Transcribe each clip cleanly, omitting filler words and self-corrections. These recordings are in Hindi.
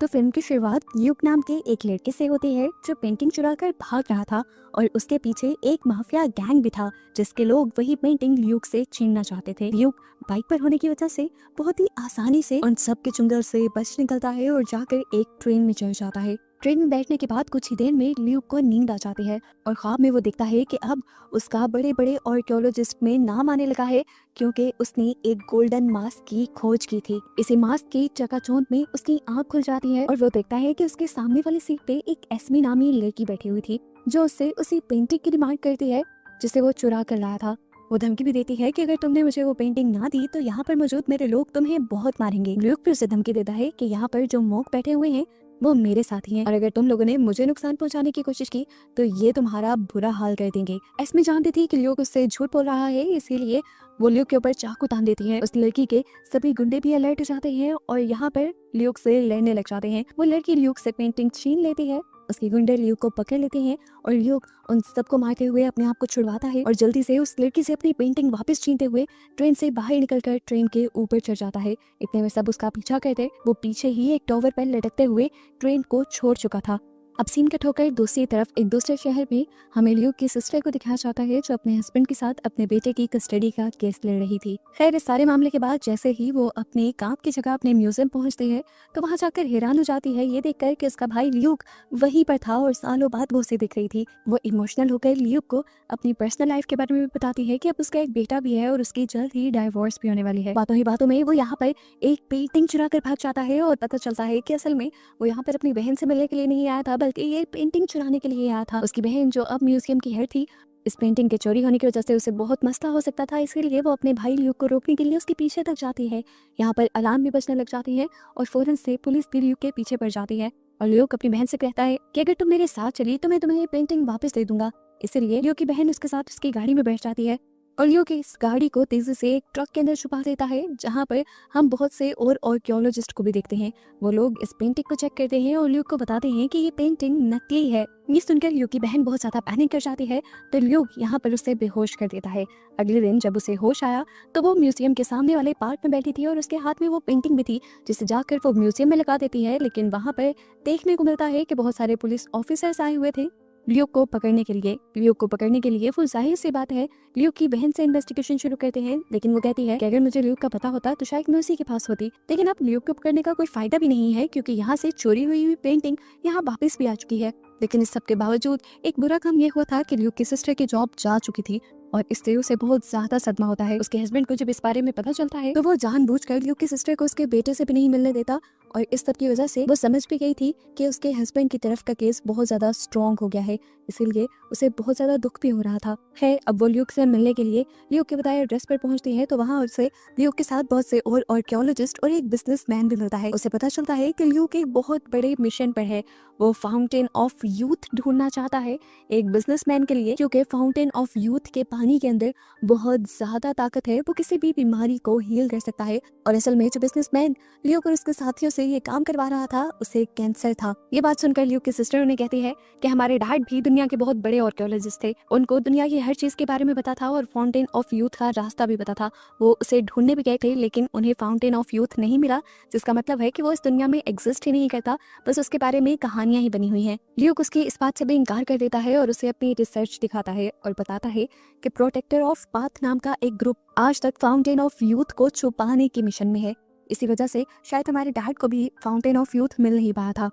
तो फिल्म की शुरुआत ल्यूक नाम के एक लड़के से होती है जो पेंटिंग चुरा कर भाग रहा था और उसके पीछे एक माफिया गैंग भी था जिसके लोग वही पेंटिंग ल्यूक से छीनना चाहते थे। ल्यूक बाइक पर होने की वजह से बहुत ही आसानी से उन सब के चुंगल से बच निकलता है और जाकर एक ट्रेन में चढ़ जाता है। ट्रेन में बैठने के बाद कुछ ही देर में ल्यूक को नींद आ जाती है और ख्वाब में वो देखता है कि अब उसका बड़े बड़े आर्कियोलॉजिस्ट में नाम आने लगा है क्योंकि उसने एक गोल्डन मास्क की खोज की थी। इसी मास्क की चकाचौंध में उसकी आंख खुल जाती है और वो देखता है कि उसके सामने वाली सीट पे एक एस्मी नामी लड़की बैठी हुई थी जो उससे उसी पेंटिंग की डिमांड करती है जिसे वो चुरा कर लाया था। वो धमकी भी देती है कि अगर तुमने मुझे वो पेंटिंग ना दी तो यहाँ पर मौजूद मेरे लोग तुम्हें बहुत मारेंगे। ल्यूक फिर उसे धमकी देता है कि यहाँ पर जो मोक बैठे हुए हैं वो मेरे साथी हैं और अगर तुम लोगों ने मुझे नुकसान पहुंचाने की कोशिश की तो ये तुम्हारा बुरा हाल कर देंगे। एस्मी जानती थी कि ल्यूक उससे झूठ बोल रहा है, इसीलिए वो ल्यूक के ऊपर चाकू तान देती है। उस लड़की के सभी गुंडे भी अलर्ट हो जाते हैं और यहाँ पर ल्यूक से लड़ने लग जाते हैं। वो लड़की ल्यूक से पेंटिंग छीन लेती है, उसके गुंडे ल्यूक को पकड़ लेते हैं और ल्यूक उन सबको मारते हुए अपने आप को छुड़वाता है और जल्दी से उस लड़की से अपनी पेंटिंग वापस छीनते हुए ट्रेन से बाहर निकलकर ट्रेन के ऊपर चढ़ जाता है। इतने में सब उसका पीछा करते वो पीछे ही एक टॉवर पर लटकते हुए ट्रेन को छोड़ चुका था। अब सीन कट होकर दूसरी तरफ एक दूसरे शहर में हमें ल्यूक की सिस्टर को दिखाया जाता है जो अपने हस्बैंड के साथ अपने बेटे की कस्टडी का केस लड़ रही थी। खैर इस सारे मामले के बाद जैसे ही वो अपने काम की जगह अपने म्यूजियम पहुंचती है तो वहां जाकर हैरान हो जाती है ये देखकर कि उसका भाई ल्यूक वहीं पर था और सालों बाद वो उसे दिख रही थी। वो इमोशनल होकर ल्यूक को अपनी पर्सनल लाइफ के बारे में भी बताती है कि अब उसका एक बेटा भी है और उसकी जल्द ही डाइवोर्स भी होने वाली है। बातों ही बातों में वो यहाँ पर एक पेंटिंग चुरा कर भाग जाता है और पता चलता है कि असल में वो यहाँ पर अपनी बहन से मिलने के लिए नहीं आया था बल्कि ये पेंटिंग चुराने के लिए आया था। उसकी बहन जो अब म्यूजियम की हेड थी, इस पेंटिंग के चोरी होने की वजह से उसे बहुत मसला हो सकता था, इसलिए वो अपने भाई ल्यूक को रोकने के लिए उसके पीछे तक जाती है। यहाँ पर अलार्म भी बजने लग जाती है और फौरन से पुलिस भी ल्यूक के पीछे पड़ जाती है और ल्यूक अपनी बहन से कहता है कि अगर तुम मेरे साथ चली तो मैं तुम्हें ये पेंटिंग वापस दे दूंगा। इसलिए ल्यूक की बहन उसके साथ उसकी गाड़ी में बैठ जाती है और ल्यूक इस गाड़ी को तेजी से एक ट्रक के अंदर छुपा देता है जहाँ पर हम बहुत से और आर्कियोलॉजिस्ट को भी देखते हैं। वो लोग इस पेंटिंग को चेक करते हैं और ल्यूक को बताते हैं कि ये पेंटिंग नकली है। ये सुनकर ल्यूक की बहन बहुत ज्यादा पैनिक कर जाती है तो ल्यूक यहाँ पर उसे बेहोश कर देता है। अगले दिन जब उसे होश आया तो वो म्यूजियम के सामने वाले पार्क में बैठी थी और उसके हाथ में वो पेंटिंग भी थी जिसे जाकर वो म्यूजियम में लगा देती है। लेकिन वहाँ पर देखने को मिलता है कि बहुत सारे पुलिस ऑफिसर्स आए हुए थे ल्यूक को पकड़ने के लिए। वो जाहिर सी बात है ल्यूक की बहन से इन्वेस्टिगेशन शुरू करते हैं, लेकिन वो कहती है कि अगर मुझे ल्यूक का पता होता तो शायद मैं उसी के पास होती। लेकिन अब ल्यूक को पकड़ने का कोई फायदा भी नहीं है क्योंकि यहाँ से चोरी हुई पेंटिंग यहाँ वापस भी आ चुकी है। लेकिन इस सब के बावजूद एक बुरा काम ये हुआ था कि ल्यूक की सिस्टर की जॉब जा चुकी थी और इससे उसे बहुत ज्यादा सदमा होता है। उसके हस्बैंड को जब इस बारे में पता चलता है तो वो जानबूझकर ल्यूक की सिस्टर को उसके बेटे से भी नहीं मिलने देता और इस सब की वजह से वो समझ भी गई थी कि उसके हस्बैंड की तरफ का केस बहुत ज्यादा स्ट्रॉन्ग हो गया है, इसीलिए उसे बहुत ज्यादा दुख भी हो रहा था। है अब वो ल्यूक से मिलने के लिए ल्यूक के बताए एड्रेस पर पहुंचती है तो वहाँ उसे ल्यूक के साथ बहुत से और आर्कियोलॉजिस्ट और एक बिजनेसमैन भी मिलता है। उसे पता चलता है कि ल्यूक एक बहुत बड़े मिशन पर है, वो फाउंटेन ऑफ यूथ ढूंढना चाहता है एक बिजनेसमैन के लिए क्योंकि फाउंटेन ऑफ यूथ के पानी के अंदर बहुत ज्यादा ताकत है, वो किसी भी बीमारी को हील कर सकता है। और असल में जो बिजनेसमैन ल्यूक और उसके साथियों से ये काम करवा रहा था उसे कैंसर था। ये बात सुनकर ल्यूक की सिस्टर उन्हें कहती है कि हमारे डैड भी दुनिया के बहुत बड़े आर्कियोलॉजिस्ट थे, उनको दुनिया की हर चीज के बारे में पता था और फाउंटेन ऑफ यूथ का रास्ता भी पता था। वो उसे ढूंढने भी गए थे लेकिन उन्हें फाउंटेन ऑफ यूथ नहीं मिला, जिसका मतलब है कि वो इस दुनिया में एग्जिस्ट ही नहीं करता, बस उसके बारे में कहानियां ही बनी हुई हैं। ल्यूक उसकी इस बात से भी इनकार कर देता है और उसे अपनी रिसर्च दिखाता है और बताता है कि प्रोटेक्टर ऑफ पाथ नाम का एक ग्रुप आज तक फाउंटेन ऑफ यूथ को छुपाने के मिशन में है, इसी वजह से शायद हमारे डैड को भी फाउंटेन ऑफ यूथ मिल नहीं पाया था।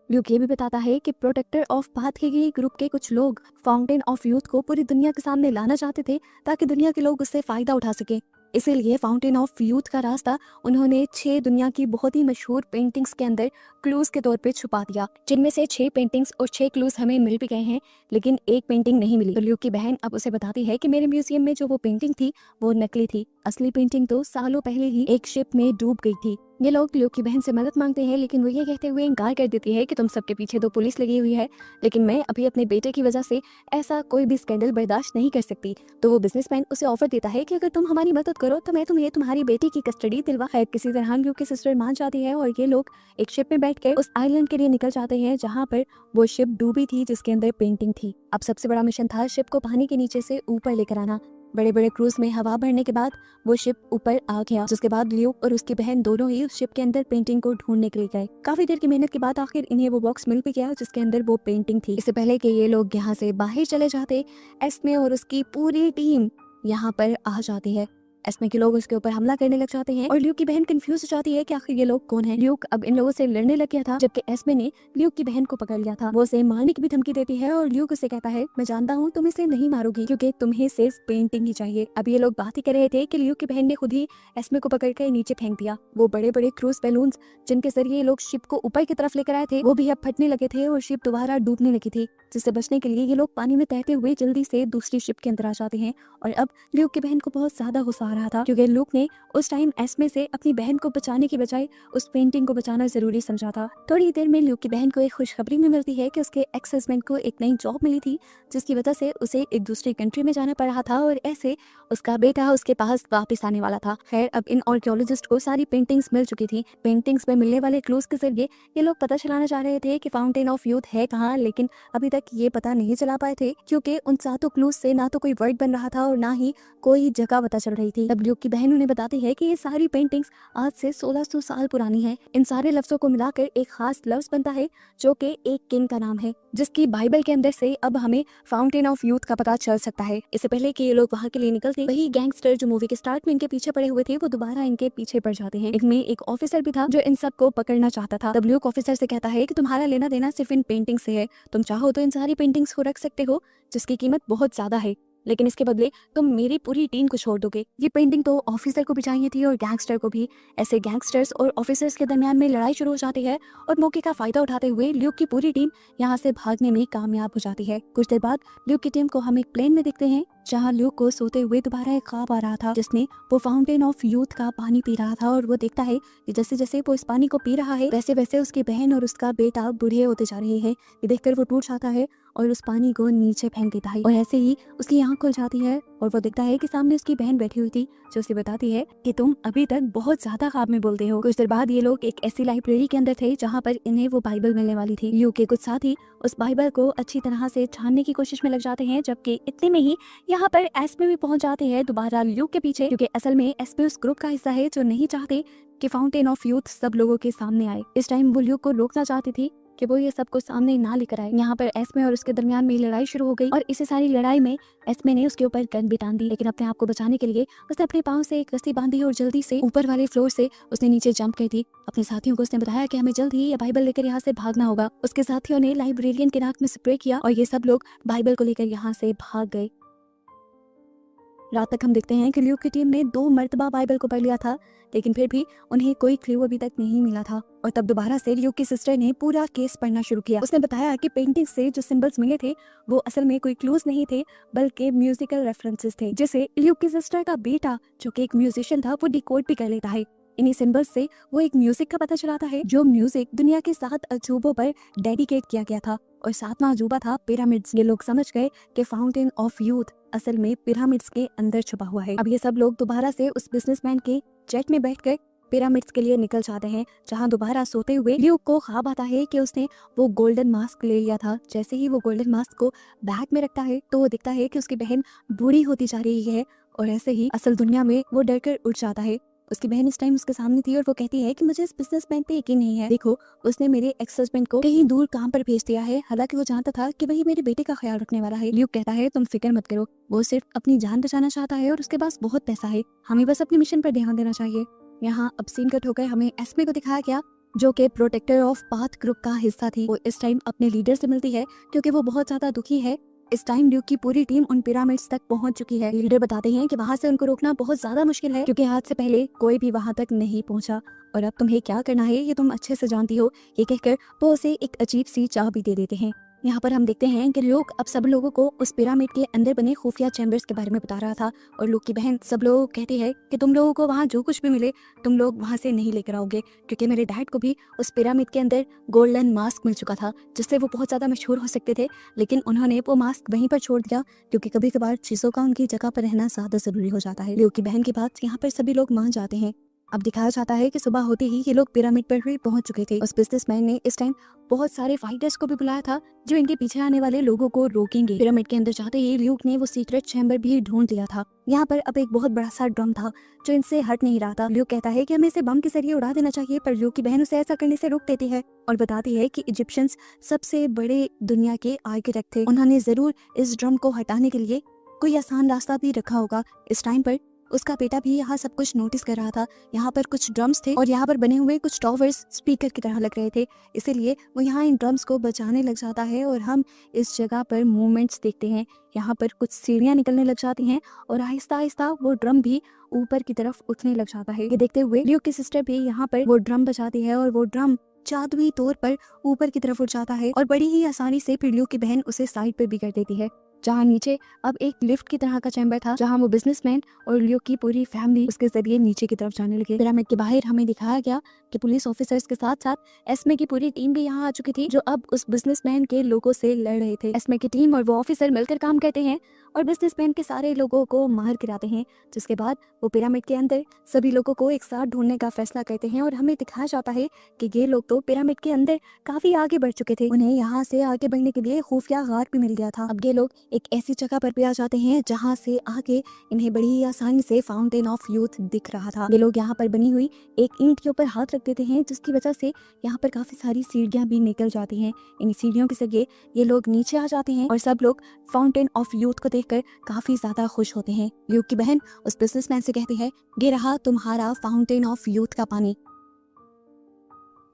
ल्यूक ये भी बताता है कि प्रोटेक्टर ऑफ पाथ के ही ग्रुप के कुछ लोग फाउंटेन ऑफ यूथ को पूरी दुनिया के सामने लाना चाहते थे ताकि दुनिया के लोग उससे फायदा उठा सके। इसीलिए फाउंटेन ऑफ यूथ का रास्ता उन्होंने 6 दुनिया की बहुत ही मशहूर पेंटिंग्स के अंदर क्लूज के तौर पे छुपा दिया, जिनमें से 6 पेंटिंग्स और 6 क्लूज हमें मिल भी गए हैं लेकिन एक पेंटिंग नहीं मिली। तो ल्यूक की बहन अब उसे बताती है कि मेरे म्यूजियम में जो वो पेंटिंग थी वो नकली थी, असली पेंटिंग तो सालों पहले ही एक शिप में डूब गई थी। ये लोग ल्यूक की बहन से मदद मांगते हैं लेकिन वो ये कहते हुए इनकार कर देती है कि तुम सबके पीछे तो पुलिस लगी हुई है, लेकिन मैं अभी अपने बेटे की वजह से ऐसा कोई भी स्कैंडल बर्दाश्त नहीं कर सकती। तो वो बिजनेसमैन उसे ऑफर देता है कि अगर तुम हमारी मदद करो तो मैं तुम्हें तुम्हारी बेटी की कस्टडी दिलवा। खैर किसी तरह ल्यूक की सिस्टर मान जाती है और ये लोग एक शिप में बैठकर उस आइलैंड के लिए निकल जाते हैं जहाँ पर वो शिप डूबी थी जिसके अंदर पेंटिंग थी। अब सबसे बड़ा मिशन था शिप को पानी के नीचे से ऊपर लेकर आना। बड़े बड़े क्रूज में हवा भरने के बाद वो शिप ऊपर आ गया, जिसके बाद ल्यूक और उसकी बहन दोनों ही उस शिप के अंदर पेंटिंग को ढूंढने के लिए गए। काफी देर की मेहनत के बाद आखिर इन्हें वो बॉक्स मिल भी गया जिसके अंदर वो पेंटिंग थी। इससे पहले कि ये लोग यहाँ से बाहर चले जाते, एस्मे और उसकी पूरी टीम यहाँ पर आ जाती है। एस्मे के लोग उसके ऊपर हमला करने लग जाते हैं और ल्यूक की बहन कंफ्यूज हो जाती है कि आखिर ये लोग कौन हैं। ल्यूक अब इन लोगों से लड़ने लग गया था, जबकि एस्मे ने ल्यूक की बहन को पकड़ लिया था। वो उसे मारने की भी धमकी देती है और ल्यूक उसे कहता है, मैं जानता हूँ तुम इसे नहीं मारोगी क्योंकि तुम्हें सिर्फ पेंटिंग ही चाहिए। अब ये लोग बात ही कर रहे थे कि ल्यूक की बहन ने खुद ही एस्मे को पकड़कर नीचे फेंक दिया। वो बड़े बड़े क्रूज बैलून्स जिनके जरिए ये लोग शिप को ऊपर की तरफ लेकर आए थे, वो भी अब फटने लगे थे और शिप दोबारा डूबने लगी थी, जिससे बचने के लिए ये लोग पानी में तैरते हुए जल्दी से दूसरी शिप के अंदर आ जाते हैं। और अब ल्यूक की बहन को बहुत ज्यादा गुस्सा आ रहा था क्योंकि ल्यूक ने उस टाइम एस्मे से अपनी बहन को बचाने की बजाय उस पेंटिंग को बचाना जरूरी समझा था। थोड़ी देर में ल्यूक की बहन को एक खुशखबरी में मिलती है कि उसके एक्स हस्बैंड को एक नई जॉब मिली थी, जिसकी वजह से उसे एक दूसरी कंट्री में जाना पड़ रहा था और ऐसे उसका बेटा उसके पास वापस आने वाला था। खैर, अब इन आर्कियोलॉजिस्ट को सारी पेंटिंग्स मिल चुकी थी। पेंटिंग्स में मिलने वाले क्लूज के जरिए ये लोग पता चलाना चाह रहे थे कि फाउंटेन ऑफ यूथ है कहाँ, लेकिन अभी तक ये पता नहीं चला पाए थे क्योंकि उन सातों क्लूज से ना तो कोई वर्ड बन रहा था और ना ही कोई जगह पता चल रही थी। तब ल्यूक की बहन उन्हें बताती है कि ये सारी पेंटिंग्स आज से 1600 साल पुरानी है। इन सारे लफ्जों को मिलाकर एक खास लफ्ज बनता है जो कि एक किंग का नाम है, जिसकी बाइबल के अंदर से अब हमें फाउंटेन ऑफ यूथ का पता चल सकता है। इससे पहले कि ये लोग वहाँ के लिए निकलते, वही गैंगस्टर जो मूवी के स्टार्ट में इनके पीछे पड़े हुए थे वो दोबारा इनके पीछे पड़ जाते हैं। इनमें एक ऑफिसर भी था जो इन सबको पकड़ना चाहता था। तब ल्यूक ऑफिसर से कहता है कि तुम्हारा लेना देना सिर्फ इन पेंटिंग से है, तुम चाहो तो इन सारी पेंटिंग्स को रख सकते हो जिसकी कीमत बहुत ज्यादा है, लेकिन इसके बदले तुम मेरी पूरी टीम को छोड़ दोगे। ये पेंटिंग तो ऑफिसर को भी चाहिए थी और गैंगस्टर को भी। ऐसे गैंगस्टर्स और ऑफिसर्स के दरमियान में लड़ाई शुरू हो जाती है और मौके का फायदा उठाते हुए ल्यूक की पूरी टीम यहाँ से भागने में कामयाब हो जाती है। कुछ देर बाद ल्यूक की टीम को हम एक प्लेन में देखते हैं जहाँ ल्यूक को सोते हुए दोबारा एक ख्वाब आ रहा था जिसमें वो फाउंटेन ऑफ यूथ का पानी पी रहा था और वो देखता है कि जैसे जैसे वो इस पानी को पी रहा है वैसे वैसे उसकी बहन और उसका बेटा बूढ़े होते जा रहे हैं। ये देखकर वो टूट जाता है और उस पानी को नीचे फेंक देता है और ऐसे ही उसकी आंख खुल जाती है और वो देखता है कि सामने उसकी बहन बैठी हुई थी जो उसे बताती है कि तुम अभी तक बहुत ज्यादा ख्वाब में बोलते हो। कुछ देर बाद ये लोग एक ऐसी लाइब्रेरी के अंदर थे जहाँ पर इन्हें वो बाइबल मिलने वाली थी। ल्यूक के कुछ साथी उस बाइबल को अच्छी तरह से छानने की कोशिश में लग जाते हैं, जबकि इतने में ही यहाँ पर एस्मे भी पहुंच जाते हैं दोबारा ल्यूक के पीछे, क्योंकि असल में एस्मे उस ग्रुप का हिस्सा है जो नहीं चाहते कि फाउंटेन ऑफ यूथ सब लोगों के सामने आए। इस टाइम वो ल्यूक को रोकना चाहती थी कि वो ये सब कुछ सामने ना लेकर आए। यहाँ पर एस्मे और उसके दरमियान में लड़ाई शुरू हो गई और इसी सारी लड़ाई में एस्मे ने उसके ऊपर गन भी तान दी, लेकिन अपने आप को बचाने के लिए उसने अपने पाँव से एक रस्सी बांधी और जल्दी से ऊपर वाले फ्लोर से उसने नीचे जंप की थी। अपने साथियों को उसने बताया कि हमें जल्द ही ये बाइबल लेकर यहाँ से भागना होगा। उसके साथियों ने लाइब्रेरियन के नाक में स्प्रे किया और ये सब लोग बाइबल को लेकर यहाँ से भाग गए। रात तक हम देखते हैं कि ल्यूक की टीम ने 2 मर्तबा बाइबल को पढ़ लिया था, लेकिन फिर भी उन्हें कोई क्लू अभी तक नहीं मिला था। और तब दोबारा से ल्यूक की सिस्टर ने पूरा केस पढ़ना शुरू किया। उसने बताया कि पेंटिंग से जो सिंबल्स मिले थे वो असल में कोई क्लूज नहीं थे बल्कि म्यूजिकल रेफरेंसेस थे, जिसे ल्यूक की सिस्टर का बेटा जो कि एक म्यूजिशियन था वो डिकोड भी कर लेता है। इन्हीं सिंबल्स से वो एक म्यूजिक का पता चलाता है जो म्यूजिक दुनिया के 7 अजूबों पर डेडिकेट किया गया था और 7वां अजूबा था पिरामिड्स। ये लोग समझ गए कि फाउंटेन ऑफ यूथ असल में पिरामिड्स के अंदर छुपा हुआ है। अब ये सब लोग दोबारा से उस बिजनेसमैन के जेट में बैठकर पिरामिड्स के लिए निकल जाते हैं, जहां दोबारा सोते हुए ल्यूक को ख्वाब आता है कि उसने वो गोल्डन मास्क ले लिया था। जैसे ही वो गोल्डन मास्क को बैग में रखता है तो वो दिखता है कि उसकी बहन बूढ़ी होती जा रही है और ऐसे ही असल दुनिया में वो डरकर उठ जाता है। उसकी बहन इस टाइम उसके सामने थी और वो कहती है कि मुझे इस बिजनेसमैन पे यकीन नहीं है। देखो, उसने मेरे एक्स हस्बैंड को कहीं दूर काम पर भेज दिया है, हालांकि वो जानता था कि वही मेरे बेटे का ख्याल रखने वाला है। ल्यूक कहता है तुम फिक्र मत करो, वो सिर्फ अपनी जान बचाना चाहता है और उसके पास बहुत पैसा है, हमें बस अपने मिशन पर ध्यान देना चाहिए। यहाँ अब सीन कट होकर हमें एस्मे को दिखाया गया जो कि प्रोटेक्टर ऑफ पाथ ग्रुप का हिस्सा थी। वो इस टाइम अपने लीडर से मिलती है क्योंकि वो बहुत ज्यादा दुखी है। इस टाइम ल्यूक की पूरी टीम उन पिरामिड्स तक पहुंच चुकी है। लीडर बताते हैं कि वहां से उनको रोकना बहुत ज्यादा मुश्किल है क्योंकि आज से पहले कोई भी वहां तक नहीं पहुंचा और अब तुम्हें क्या करना है ये तुम अच्छे से जानती हो। ये कहकर वो उसे एक अजीब सी चाबी दे देते हैं। यहाँ पर हम देखते हैं कि ल्यूक अब सब लोगों को उस पिरामिड के अंदर बने खुफिया चैम्बर्स के बारे में बता रहा था और ल्यूक की बहन सब लोगों को कहती है कि तुम लोगों को वहाँ जो कुछ भी मिले तुम लोग वहाँ से नहीं लेकर आओगे, क्योंकि मेरे डैड को भी उस पिरामिड के अंदर गोल्डन मास्क मिल चुका था जिससे वो बहुत ज़्यादा मशहूर हो सकते थे, लेकिन उन्होंने वो मास्क वहीं पर छोड़ दिया क्योंकि कभी कभार चीज़ों का उनकी जगह पर रहना ज़्यादा ज़रूरी हो जाता है। ल्यूक की बहन की बात यहाँ पर सभी लोग मान जाते हैं अब दिखाया जाता है कि सुबह होते ही ये लोग पिरामिड पर ही पहुंच चुके थे। उस बिजनेसमैन ने इस टाइम बहुत सारे फाइटर्स को भी बुलाया था जो इनके पीछे आने वाले लोगों को रोकेंगे। पिरामिड के अंदर जाते ही ल्यूक ने वो सीक्रेट चैम्बर भी ढूंढ लिया था। यहाँ पर अब एक बहुत बड़ा सा ड्रम था जो इनसे हट नहीं रहा था। ल्यूक कहता है कि हमें इसे बम के जरिए उड़ा देना चाहिए, पर ल्यूक की बहन उसे ऐसा करने से रोक देती है और बताती है कि इजिप्शियंस सबसे बड़े दुनिया के आर्किटेक्ट थे, उन्होंने जरूर इस ड्रम को हटाने के लिए कोई आसान रास्ता भी रखा होगा। इस टाइम पर उसका बेटा भी यहाँ सब कुछ नोटिस कर रहा था। यहाँ पर कुछ ड्रम्स थे और यहाँ पर बने हुए कुछ टॉवर्स स्पीकर की तरह लग रहे थे, इसीलिए वो यहाँ इन ड्रम्स को बचाने लग जाता है और हम इस जगह पर मूवमेंट्स देखते हैं। यहाँ पर कुछ सीढ़ियाँ निकलने लग जाती हैं और आहिस्ता आहिस्ता वो ड्रम भी ऊपर की तरफ उठने लग जाता है। ये देखते हुए ल्यूक की सिस्टर भी यहाँ पर वो ड्रम बचाती है और वो ड्रम जादुई तौर पर ऊपर की तरफ उठ जाता है और बड़ी ही आसानी से फिर ल्यूक की बहन उसे साइड पर भी कर देती है। जहाँ नीचे अब एक लिफ्ट की तरह का चैम्बर था जहाँ वो बिजनेसमैन और ल्यूक की पूरी फैमिली उसके जरिए नीचे की तरफ जाने लगे। पिरामिड के बाहर हमें दिखाया गया कि पुलिस ऑफिसर्स के साथ साथ एस्मे की पूरी टीम भी यहाँ आ चुकी थी जो अब उस बिजनेसमैन के लोगों से लड़ रहे थे। एस्मे की टीम और वो ऑफिसर मिलकर काम करते हैं और बिजनेसमैन के सारे लोगों को मार गिराते हैं, जिसके बाद वो पिरामिड के अंदर सभी लोगों को एक साथ ढूंढने का फैसला करते हैं और हमें दिखाया जाता है कि ये लोग तो पिरामिड के अंदर काफी आगे बढ़ चुके थे, उन्हें यहाँ से आगे बढ़ने के लिए खुफिया गार भी मिल गया था। अब ये लोग एक ऐसी जगह पर भी आ जाते हैं जहाँ से आगे इन्हें बड़ी ही आसानी से फाउंटेन ऑफ यूथ दिख रहा था। ये लोग यहाँ पर बनी हुई एक ईंट के ऊपर हाथ रख देते हैं जिसकी वजह से यहाँ पर काफी सारी सीढ़ियाँ भी निकल जाती हैं। इन सीढ़ियों के जरिए ये लोग नीचे आ जाते हैं और सब लोग फाउंटेन ऑफ यूथ को देखकर काफी ज्यादा खुश होते हैं। ल्यूक की बहन उस बिजनेसमैन से कहती है, ये रहा तुम्हारा फाउंटेन ऑफ यूथ का पानी।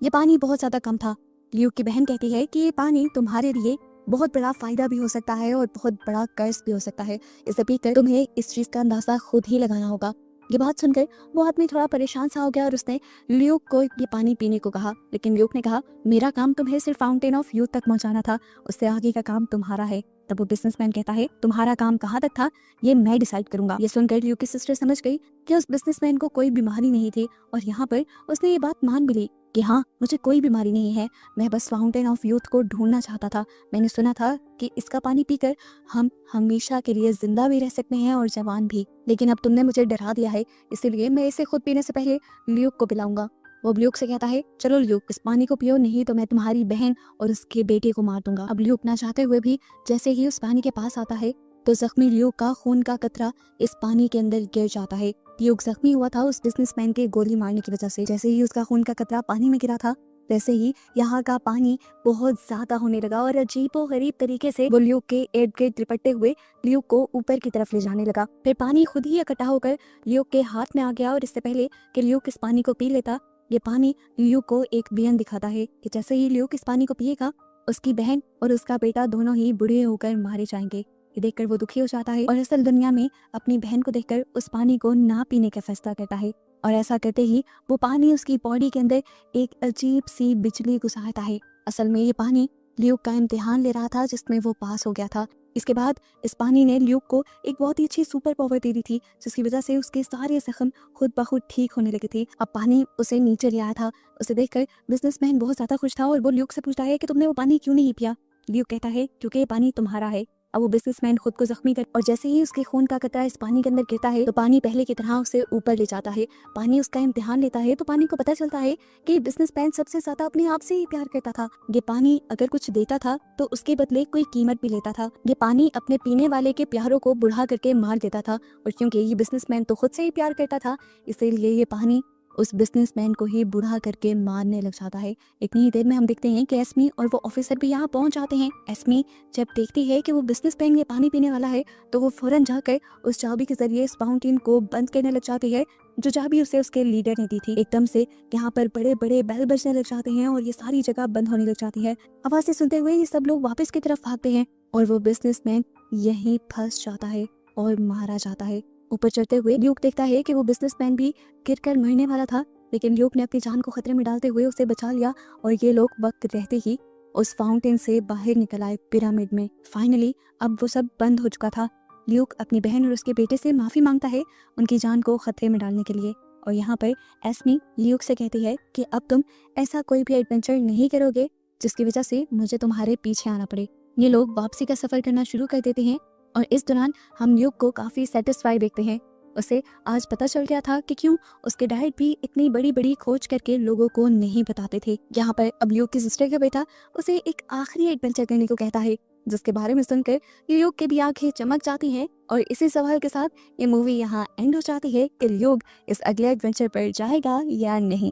ये पानी बहुत ज्यादा कम था। ल्यूक की बहन कहती है कि ये पानी तुम्हारे लिए बहुत बड़ा फायदा भी हो सकता है और बहुत बड़ा कर्ज भी हो सकता है, इसे पीकर तुम्हें इस चीज का अंदाजा खुद ही लगाना होगा। ये बात सुनकर वो आदमी थोड़ा परेशान सा हो गया और उसने ल्यूक को ये पानी पीने को कहा, लेकिन ल्यूक ने कहा, मेरा काम तुम्हें सिर्फ फाउंटेन ऑफ यूथ तक पहुंचाना था, उससे आगे का काम तुम्हारा है। तब वो बिजनेसमैन कहता है, तुम्हारा काम कहाँ तक था ये मैं डिसाइड करूंगा। ये सुनकर ल्यूक की सिस्टर समझ गई कि उस बिजनेसमैन को कोई बीमारी नहीं थी और यहाँ पर उसने ये बात मान भी ली कि हाँ, मुझे कोई बीमारी नहीं है, मैं बस फाउंटेन ऑफ यूथ को ढूंढना चाहता था। मैंने सुना था कि इसका पानी पीकर हम हमेशा के लिए जिंदा भी रह सकते हैं और जवान भी, लेकिन अब तुमने मुझे डरा दिया है, इसीलिए मैं इसे खुद पीने से पहले ल्यूक को पिलाऊंगा। वो ल्यूक से कहता है, चलो ल्यूक इस पानी को पियो, नहीं तो मैं तुम्हारी बहन और उसके बेटे को मार दूंगा। अब ल्यूक ना चाहते हुए भी जैसे ही उस पानी के पास आता है तो जख्मी ल्यूक का खून का कतरा इस पानी के अंदर गिर जाता है। ल्यूक जख्मी हुआ था उस बिजनेसमैन के गोली मारने की वजह से। जैसे ही उसका खून का कतरा पानी में गिरा था वैसे ही यहाँ का पानी बहुत ज्यादा होने लगा और अजीबोगरीब तरीके से वो ल्यूक के इर्द गिर्द लिपटते हुए ल्यूक को ऊपर की तरफ ले जाने लगा। फिर पानी खुद ही इकट्ठा होकर ल्यूक के हाथ में आ गया और इससे पहले कि ल्यूक इस पानी को पी लेता, ये पानी ल्यूक को एक विजन दिखाता है कि जैसे ही ल्यूक इस पानी को पिएगा उसकी बहन और उसका बेटा दोनों ही बूढ़े होकर मारे जाएंगे। ये देखकर वो दुखी हो जाता है और असल दुनिया में अपनी बहन को देखकर उस पानी को ना पीने का फैसला करता है और ऐसा करते ही वो पानी उसकी बॉडी के अंदर एक अजीब सी बिजली गुजारता है। असल में ये पानी ल्यूक का इम्तिहान ले रहा था जिसमें वो पास हो गया था। इसके बाद इस पानी ने ल्यूक को एक बहुत ही अच्छी सुपर पावर दे दी थी जिसकी वजह से उसके सारे जख्म खुद ब खुद ठीक होने लगे थे। अब पानी उसे नीचे ले आया था। उसे देखकर बिजनेसमैन बहुत ज्यादा खुश था और वो ल्यूक से पूछता है कि तुमने वो पानी क्यों नहीं पिया। ल्यूक कहता है क्योंकि ये पानी तुम्हारा है। अब वो बिजनेसमैन खुद को जख्मी कर और जैसे ही उसके खून का कतरा इस पानी के अंदर गिरता है तो पानी पहले की तरह उसे ऊपर ले जाता है। पानी उसका इम्तिहान लेता है तो पानी को पता चलता है कि बिजनेसमैन सबसे ज्यादा अपने आप से ही प्यार करता था। ये पानी अगर कुछ देता था तो उसके बदले कोई कीमत भी लेता था। ये पानी अपने पीने वाले के प्यारों को बुढ़ा करके मार देता था और क्योंकि ये बिजनेसमैन तो खुद से ही प्यार करता था इसीलिए ये पानी उस बिजनेसमैन को ही बुढ़ा करके मारने लग जाता है। इतनी ही देर में हम देखते हैं कि एस्मी और वो ऑफिसर भी यहाँ पहुंच जाते हैं। एस्मी जब देखती है कि वो बिजनेसमैन ये पानी पीने वाला है तो वो फौरन जाकर उस चाबी के जरिए इस फाउंटेन को बंद करने लग जाती है जो चाबी उसे उसके लीडर ने दी थी। एकदम से यहाँ पर बड़े बड़े बेल बजने लग जाते हैं और ये सारी जगह बंद होने लग जाती है। आवाज़ें सुनते हुए ये सब लोग वापस की तरफ भागते हैं और वो बिजनेसमैन यहीं फंस जाता है और मारा जाता है। ऊपर चढ़ते हुए ल्यूक देखता है कि वो बिजनेसमैन भी गिरकर मरने वाला था, लेकिन ल्यूक ने अपनी जान को खतरे में डालते हुए उसे बचा लिया और ये लोग वक्त रहते ही उस फाउंटेन से बाहर निकल आए पिरामिड में। फाइनली अब वो सब बंद हो चुका था। ल्यूक अपनी बहन और उसके बेटे से माफी मांगता है उनकी जान को खतरे में डालने के लिए और यहाँ पर एस्मी ल्यूक से कहती है कि अब तुम ऐसा कोई भी एडवेंचर नहीं करोगे जिसकी वजह से मुझे तुम्हारे पीछे आना पड़े। ये लोग वापसी का सफर करना शुरू कर देते हैं और इस दौरान हम ल्यूक को काफी सेटिस्फाई देखते हैं। उसे आज पता चल गया था कि क्यों उसके डैड भी इतनी बड़ी बड़ी खोज करके लोगों को नहीं बताते थे। यहाँ पर अब ल्यूक की सिस्टर का बेटा उसे एक आखिरी एडवेंचर करने को कहता है, जिसके बारे में सुनकर ल्यूक की भी आंखें चमक जाती हैं। और इसी सवाल के साथ ये मूवी यहाँ एंड हो जाती है कि ल्यूक इस अगले एडवेंचर पर जाएगा या नहीं।